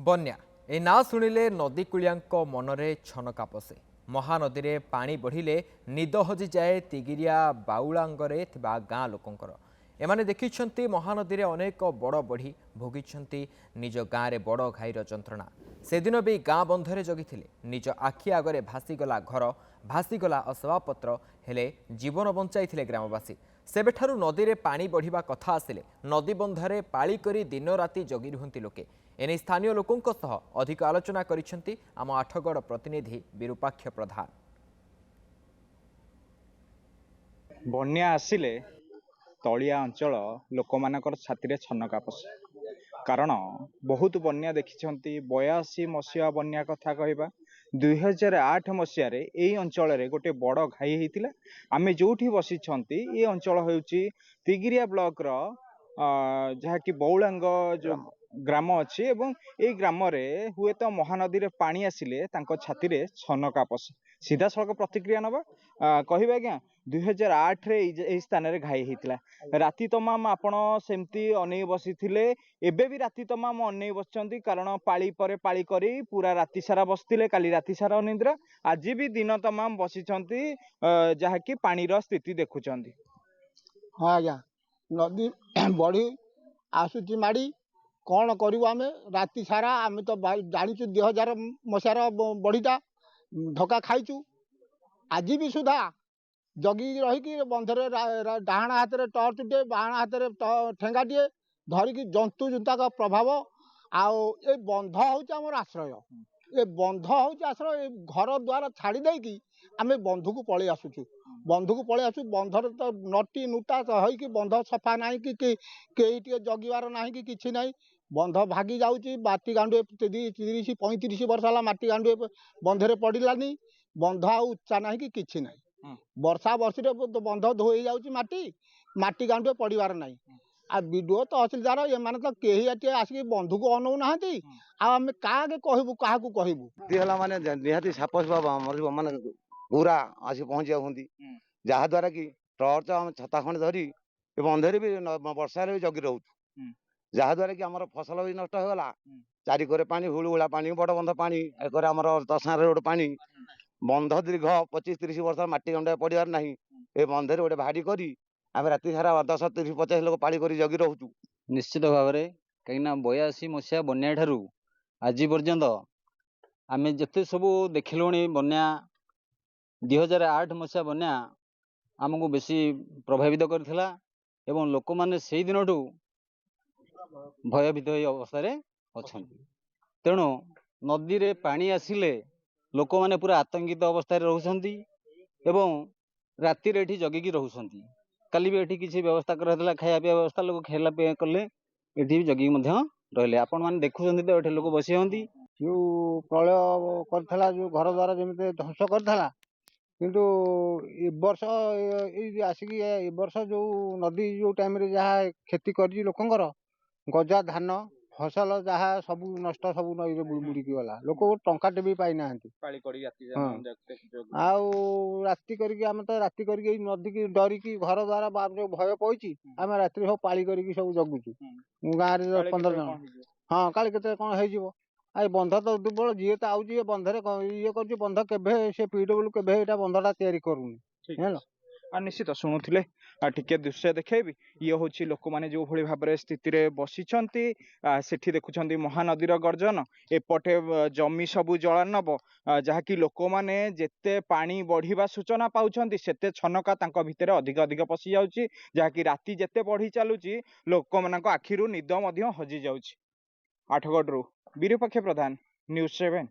बन्या ए ना शुणिले नदी कूलिया मनरे छनका पशे महानदी में पानी बढ़िले निद हजि जाए तिगिरिया बाउलांगरे गाँ लोकंकर एमाने देखिछंती महानदी में अनेक बड़ बढ़ी भोगी निज गाँव में बड़ घाईर जंत्रणा से दिन भी गाँ बंधरे जगिथिले निज आखि आगरे भासीगला घर भासीगला असबाबपत्र हेले जीवन बंचाई ग्रामवासी सेबेठारु नदी में पानी बढ़िबा कथा आसिले नदी बंधरे पाली करी दिन राति जगी रुहंती लोके एने स्थानीय लोकों सह अधिक आलोचना करिसेंती आम आठगड़ प्रतिनिधि विरूपाक्ष प्रधान। बन्या आसिले तलिया अंचल लोक मानकर छाती छनका पशे कारण बहुत बन्या देखिछंती 82 मसीहा बन्या कथा कहबा 2008 मसीह यही अंचल गोटे बड़ घाई होता आम जो बसी ये अंचल हूँ तिगिरिया ब्लॉक जहाँकि बौलांग जो ग्राम अच्छी एवं ये ग्राम हुए तो महानदी रे पानी आसिले छाती छनका पशे सीधा सड़क प्रतिक्रिया नवा कह आज्ञा 2008 स्थान में घाई होता राति तमाम आपण सेमती अनै बसी एबे भी राति तमाम अनै बस कारण पाली पर पाली करी पूरा राति सारा बसते काली राति सारा अनिद्रा आज भी दिन तमाम बसी जहाँकि पानीर स्थिति देखुं। हाँ आज्ञा नदी बढ़ी आसुची माड़ी कौन करूँ आम राति सारा आम तो जाचु 2000 मसीहार बढ़ीटा धक्का खाइचु आज भी सुधा जगी रही बंधरे डाण हाथ में टर्च टे बाण हाथ में ठेंगा टे धरिकी जंतु जुंता का प्रभाव आउ ये बंध हूँ आश्रय ये बंध हूँ आश्रय घर द्वार छाड़ी देकी आम बंध को पलि आसुचु बंध को पलि आसु बंधर तो नटी नुटा होइकी बंध सफा ना कि जगिवार ना कि किसी ना बंध भागी जाऊँगी माटी गांडुए 30-35 वर्ष है माटी गांडुए बंधरे पड़ानी बंध आ उच्चा ना कि किसी ना वर्षा वर्षी बंध धोई जाऊँगी माटी गांडुए पड़ार ना आ बीडीओ तहसिलदार ये माने तो कही आसिक बंधु को अनौ ना आम क्या कहबू क्या कहबू माने निहाती साप माने पूरा आसी पहुंच जाती जहाद्वारा कि टर्च आम छता खंड धरी बंधे भी वर्षा भी जगी रोचु जहाद्वारा कि आम फसल भी नष्ट होगा चारिकोरे पानी हुलुहुला पानी बड़ बंध पानी एक तसार रोड पानी बंध दीर्घ 25-30 वर्ष माटी गंडा पड़ार ना ये बंधे गोटे भाड़ी करी आम राति सारा 10-30-50 लोग पाली कर जगी रोचु निश्चित भाव में कहीं 82 मसीहा बन्या ठारू आज पर्यंत आम जिते सब देखिलुणी बन्या 2008 मसीहा बन्या आमको बेसी प्रभावित करथिला एवं लोक माने से दिन भयभीत अवस्था अच्छा तेणु नदी रे पानी आसिले लोक माने पूरा आतंकित अवस्था रोचंती एवं राति रे जगिकी रोचंती काली भी एठी किसी व्यवस्था कराइला खाया पीया व्यवस्था लोग खेला पीया कले एठी भी जगिकी रहिले आपण माने देखुछंती तो एठी लोक बसी हंती जो प्रलय करथला जो घर द्वार जमिते ध्वंस करथला किंतु ए वर्ष आसिक ए वर्ष जो नदी जो टाइम रे जहा खेती कर लोकंकर गजा धान फसल जहाँ सब नष्ट सब नई बुड़ी गला लोक टंकाटे भी पाई ना राति करके आम तो राति करके नदी की डरिकी घर द्वारा जो भय पई आम राति सब पाली करके सब जगुचु गाँव में 15 जन हाँ काली केते कौन हो आ बंध तो दुर्बल जी तो आउे बंधरे ये कर बंध के से पीडब्ल्यू के बंधटा तैयारी करूनी निश्चित शुणुले टिके दृश्य देखेबी ये हूँ लोक मैंने जो भाई भाव में स्थित बसी सेठी देखुं महानदीर गर्जन एपटे जमी सबू जलानब जहाँकि लोक मैंने जिते पानी बढ़िया सूचना पाँच सेते छनका भितर अधिक अधिक पशि जाऊँगी जहाँकि राति जिते बढ़ी चलुची लोक मान आखिरू निद हजि जाऊँगी। आठगढ़ विरूपाक्ष प्रधान, न्यूज़ 7।